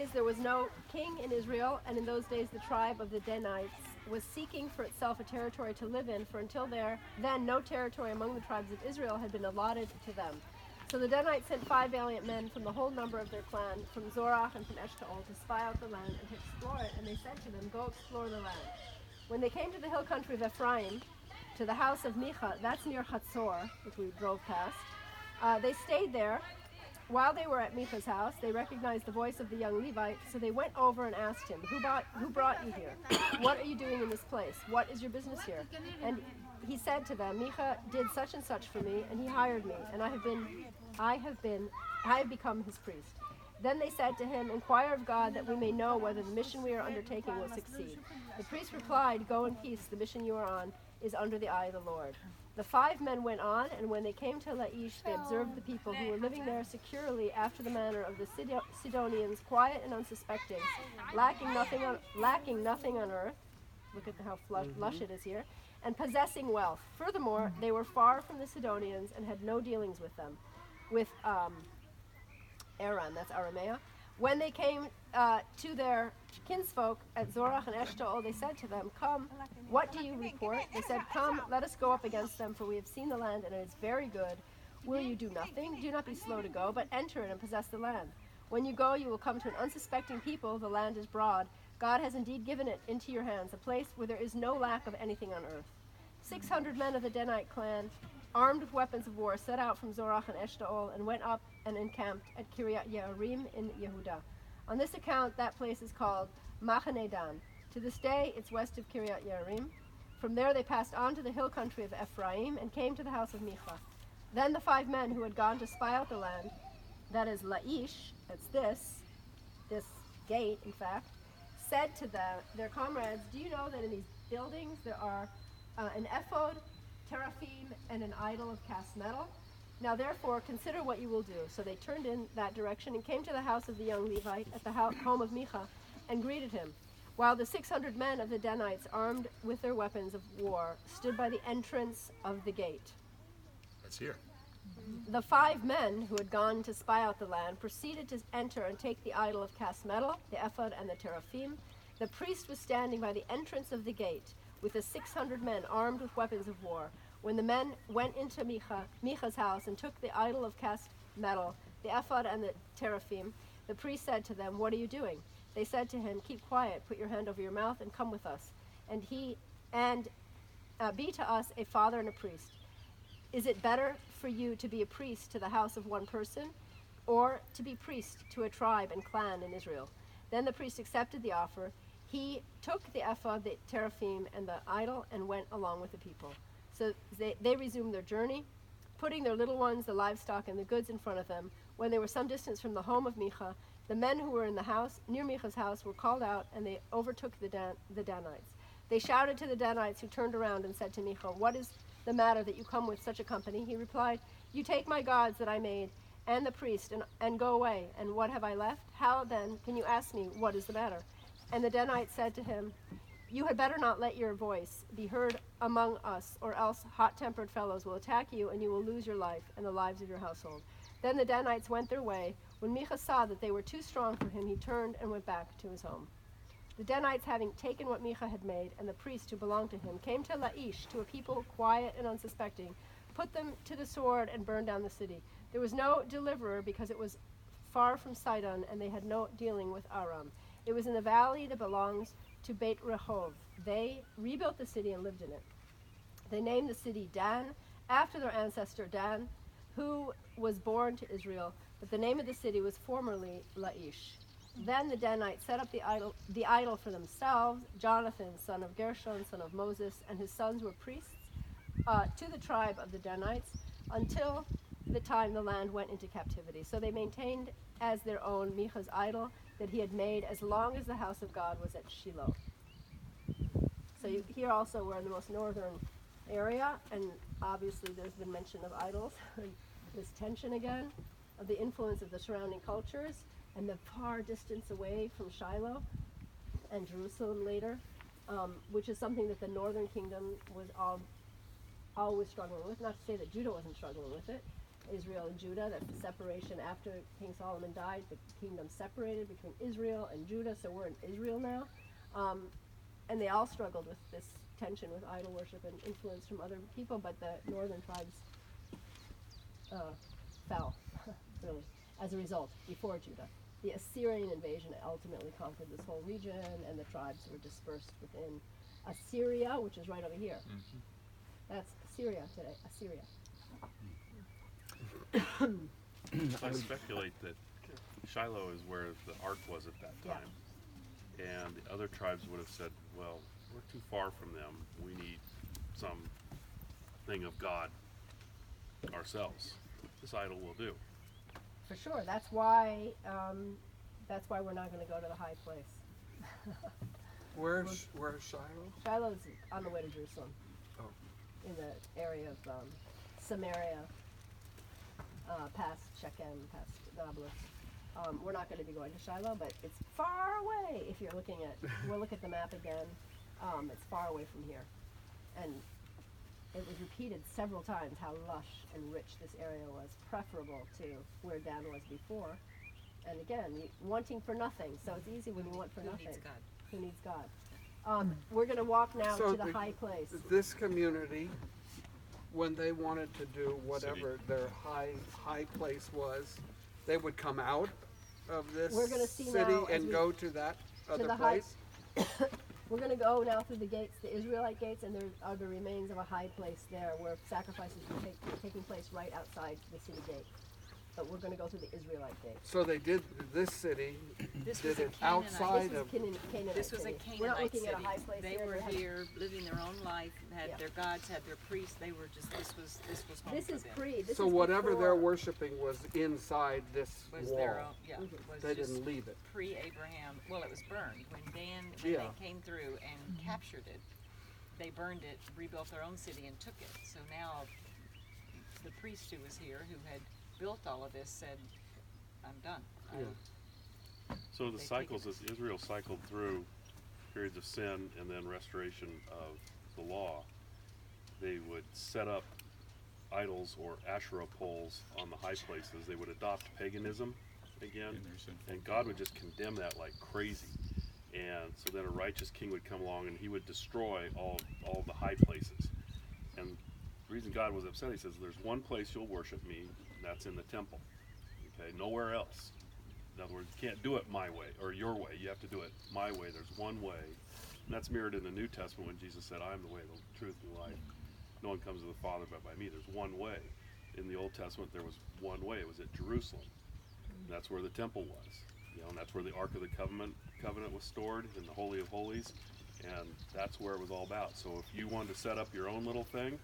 days there was no king in Israel, and in those days the tribe of the Danites was seeking for itself a territory to live in, for until then no territory among the tribes of Israel had been allotted to them. So the Danites sent 5 valiant men from the whole number of their clan, from Zorach and from Eshtaol, to spy out the land and to explore it, and they said to them, "Go explore the land." When they came to the hill country of Ephraim, to the house of Micha, that's near Chatzor, which we drove past, they stayed there. While they were at Micha's house, they recognized the voice of the young Levite, so they went over and asked him, who brought you here? What are you doing in this place? What is your business here? And he said to them, Micha did such and such for me, and he hired me, and I have become his priest. Then they said to him, "Inquire of God that we may know whether the mission we are undertaking will succeed." The priest replied, "Go in peace, the mission you are on is under the eye of the Lord." The 5 men went on, and when they came to Laish, they observed the people who were living there securely after the manner of the Sidonians, quiet and unsuspecting, lacking nothing on earth. Look at how lush it is here. And possessing wealth. Furthermore, they were far from the Sidonians and had no dealings with them. With Aram, that's Aramea. When they came to their kinsfolk at Zorach and Eshtaol, they said to them, "Come, what do you report?" They said, "Come, let us go up against them, for we have seen the land, and it is very good. Will you do nothing? Do not be slow to go, but enter it and possess the land. When you go, you will come to an unsuspecting people. The land is broad. God has indeed given it into your hands, a place where there is no lack of anything on earth." 600 men of the Danite clan, armed with weapons of war, set out from Zorach and Eshtaol and went up and encamped at Kiryat Yearim in Yehudah. On this account, that place is called Machane Dan. To this day, it's west of Kiryat Yearim. From there, they passed on to the hill country of Ephraim and came to the house of Micha. Then the 5 men who had gone to spy out the land, that is Laish, that's this gate, in fact, said to their comrades, "Do you know that in these buildings there are an ephod, teraphim, and an idol of cast metal? Now therefore consider what you will do." So they turned in that direction and came to the house of the young Levite at the home of Micha and greeted him, while the 600 men of the Danites, armed with their weapons of war, stood by the entrance of the gate. That's here. The 5 men who had gone to spy out the land proceeded to enter and take the idol of cast metal, the ephod, and the teraphim. The priest was standing by the entrance of the gate with the 600 men armed with weapons of war. When the men went into Micha's house and took the idol of cast metal, the ephod, and the teraphim, the priest said to them, "What are you doing?" They said to him, "Keep quiet, put your hand over your mouth, and come with us, and be to us a father and a priest. Is it better for you to be a priest to the house of one person, or to be priest to a tribe and clan in Israel?" Then the priest accepted the offer. He took the ephod, the teraphim, and the idol and went along with the people. So they resumed their journey, putting their little ones, the livestock, and the goods in front of them. When they were some distance from the home of Micha, the men who were in the house, near Micha's house, were called out, and they overtook the Danites. They shouted to the Danites, who turned around and said to Micha, "What is the matter that you come with such a company?" He replied, "You take my gods that I made, and the priest, and go away. And what have I left? How then can you ask me what is the matter?" And the Danites said to him, "You had better not let your voice be heard among us, or else hot-tempered fellows will attack you, and you will lose your life and the lives of your household." Then the Danites went their way. When Micha saw that they were too strong for him, he turned and went back to his home. The Danites, having taken what Micha had made, and the priest who belonged to him, came to Laish, to a people quiet and unsuspecting, put them to the sword, and burned down the city. There was no deliverer, because it was far from Sidon, and they had no dealing with Aram. It was in the valley that belongs to Beit Rehov. They rebuilt the city and lived in it. They named the city Dan, after their ancestor Dan, who was born to Israel, but the name of the city was formerly Laish. Then the Danites set up the idol for themselves. Jonathan, son of Gershon, son of Moses, and his sons were priests to the tribe of the Danites until the time the land went into captivity. So they maintained as their own Micha's idol that he had made as long as the house of God was at Shiloh. So here also we're in the most northern area, and obviously there's been mention of idols. This tension again of the influence of the surrounding cultures and the far distance away from Shiloh and Jerusalem later, which is something that the northern kingdom was always struggling with. Not to say that Judah wasn't struggling with it, Israel and Judah. That's the separation after King Solomon died. The kingdom separated between Israel and Judah, so we're in Israel now. And they all struggled with this tension with idol worship and influence from other people, but the northern tribes fell, really, as a result, before Judah. The Assyrian invasion ultimately conquered this whole region, and the tribes were dispersed within Assyria, which is right over here. That's Syria today, Assyria. I speculate that Shiloh is where the ark was at that time. And the other tribes would have said, well, we're too far from them. We need some thing of God ourselves. This idol will do. For sure. That's why we're not going to go to the high place. Where's Shiloh? Shiloh's on the way to Jerusalem. Oh. In the area of Samaria, past Shechem, past Nablus. We're not going to be going to Shiloh, but it's far away. If you're looking at, we'll look at the map again. It's far away from here, and it was repeated several times how lush and rich this area was, preferable to where Dan was before. And again, wanting for nothing. So it's easy when you want for nothing. Who needs God? We're going to walk now So to the high place. This community, when they wanted to do whatever their high place was, they would come out of this We're gonna see city now as and we- go to that other the high- place. We're going to go now through the gates, the Israelite gates, and there are the remains of a high place there where sacrifices were taking place right outside the city gate. But we're going to go through the Israelite gate. So they did this city, This did was a it Canaanite- outside This of. was Canaanite This was a city. Canaanite We're not looking city. at a high place They here. were They had- here living their own life, had Yeah. their gods, had their priests. They were just, this was home This for is them. pre. So whatever they're worshiping was inside this Was wall. their own, was They just didn't leave it. pre-Abraham. Well, it was burned when when Yeah. they came through and captured it. They burned it, rebuilt their own city, and took it. So now, the priest who was here, who had built all of this, said, "I'm done." So the They cycles, as Israel cycled through periods of sin and then restoration of the law, they would set up idols or Asherah poles on the high places. They would adopt paganism again, and God would just condemn that like crazy. And so then a righteous king would come along and he would destroy all the high places. And the reason God was upset, he says, there's one place you'll worship me, and that's in the temple. Okay, nowhere else. In other words, you can't do it my way or your way. You have to do it my way. There's one way. And that's mirrored in the New Testament when Jesus said, I am the way, the truth, and the life. No one comes to the Father but by me. There's one way. In the Old Testament, there was one way. It was at Jerusalem. And that's where the temple was. And that's where the Ark of the Covenant was stored in the Holy of Holies. And that's where it was all about. So if you wanted to set up your own little thing,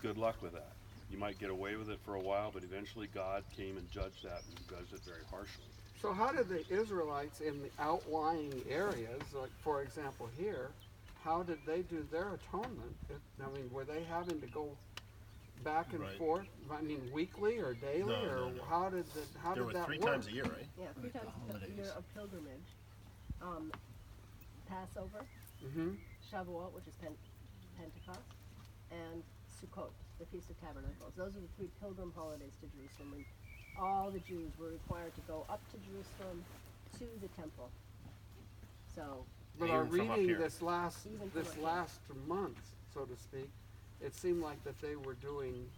good luck with that. You might get away with it for a while, but eventually God came and judged that, and judged it very harshly. So how did the Israelites in the outlying areas, like for example here, how did they do their atonement? I mean, were they having to go back and forth? I mean, weekly or daily, No. how did There were that three work? times a year, right? Yeah, 3 times a year of pilgrimage. Passover, Mm-hmm. Shavuot, which is Pentecost, and Sukkot, the Feast of Tabernacles. Those are the 3 pilgrim holidays to Jerusalem. And all the Jews were required to go up to Jerusalem to the temple. So, But Even our from up reading here. this last Even from up here. month, so to speak, it seemed like that they were doing,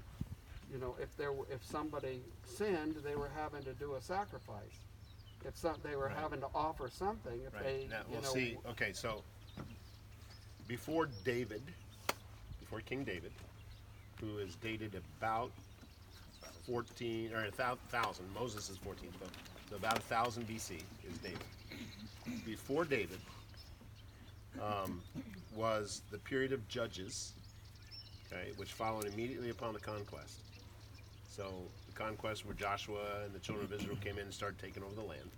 if somebody sinned, they were having to do a sacrifice. They were Right. having to offer something. If Right. they, Now, we'll see. Okay, so before King David, who is dated about 14 or 1,000. Moses is 14th, so about 1,000 BC is David. Before David was the period of Judges, okay, which followed immediately upon the conquest. So the conquest where Joshua and the children of Israel came in and started taking over the land.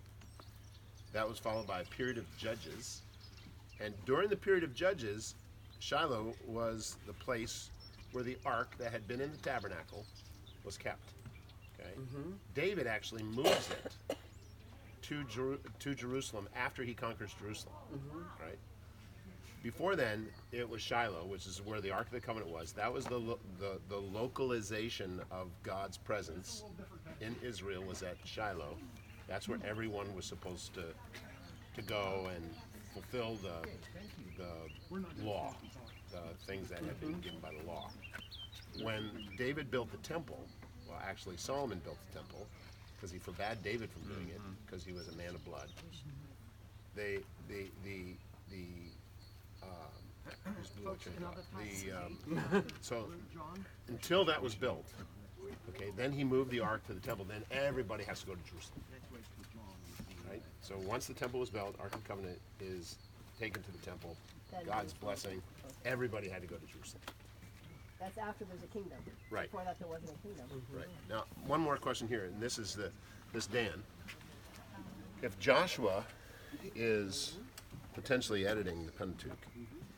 That was followed by a period of Judges. And during the period of Judges, Shiloh was the place where the ark that had been in the tabernacle was kept. Okay? David actually moves it to Jerusalem after he conquers Jerusalem. Right? Before then, it was Shiloh, which is where the Ark of the Covenant was. That was the localization of God's presence in Israel was at Shiloh. That's where everyone was supposed to go and fulfill the law, the things that had been given by the law. When David built the temple, well, actually Solomon built the temple because he forbade David from doing it because he was a man of blood. So until that was built, okay, then he moved the ark to the temple. Then everybody has to go to Jerusalem, right? So once the temple was built, Ark of the Covenant is taken to the temple. God's blessing. Everybody had to go to Jerusalem. That's after there's a kingdom. Right. Before that, there wasn't a kingdom. Right. Now, one more question here, and this is this Dan. If Joshua is potentially editing the Pentateuch,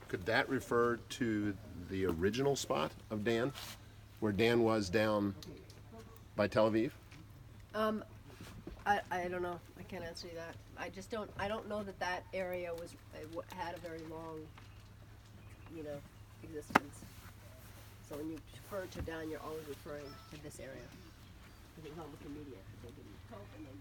could that refer to the original spot of Dan, where Dan was down by Tel Aviv? I don't know. I can't answer you that. I don't know that area had a very long, existence. So when you refer to Dan, you're always referring to this area. Because it was almost immediate. They didn't help and then